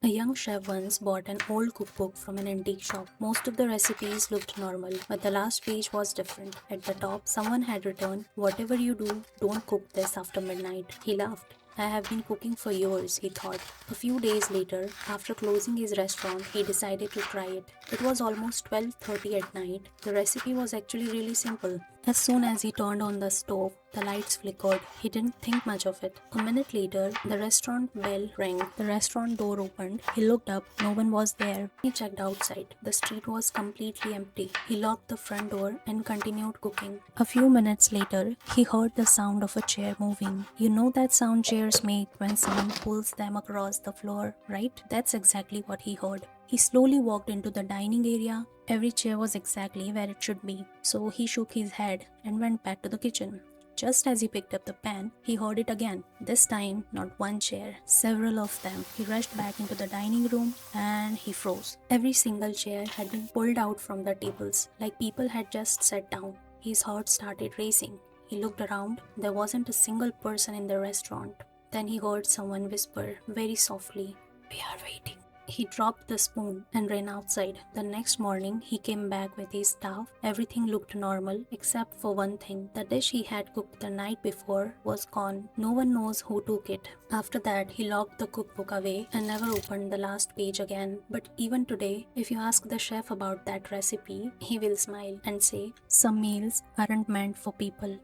A young chef once bought an old cookbook from an antique shop. Most of the recipes looked normal, but the last page was different. At the top, someone had written, "Whatever you do, don't cook this after midnight." He laughed. "I have been cooking for years," he thought. A few days later, after closing his restaurant, he decided to try it. It was almost 12:30 at night. The recipe was actually really simple. As soon as he turned on the stove, the lights flickered. He didn't think much of it. A minute later, the restaurant bell rang. The restaurant door opened. He looked up. No one was there. He checked outside. The street was completely empty. He locked the front door and continued cooking. A few minutes later, he heard the sound of a chair moving. You know that sound chairs make when someone pulls them across the floor, right? That's exactly what he heard. He slowly walked into the dining area. Every chair was exactly where it should be, so he shook his head and went back to the kitchen. Just as he picked up the pan, he heard it again. This time, not one chair, several of them. He rushed back into the dining room and he froze. Every single chair had been pulled out from the tables, like people had just sat down. His heart started racing. He looked around. There wasn't a single person in the restaurant. Then he heard someone whisper very softly, "We are waiting." He dropped the spoon and ran outside. The next morning, he came back with his staff. Everything looked normal except for one thing. The dish he had cooked the night before was gone. No one knows who took it. After that, he locked the cookbook away and never opened the last page again. But even today, if you ask the chef about that recipe, he will smile and say, "Some meals aren't meant for people."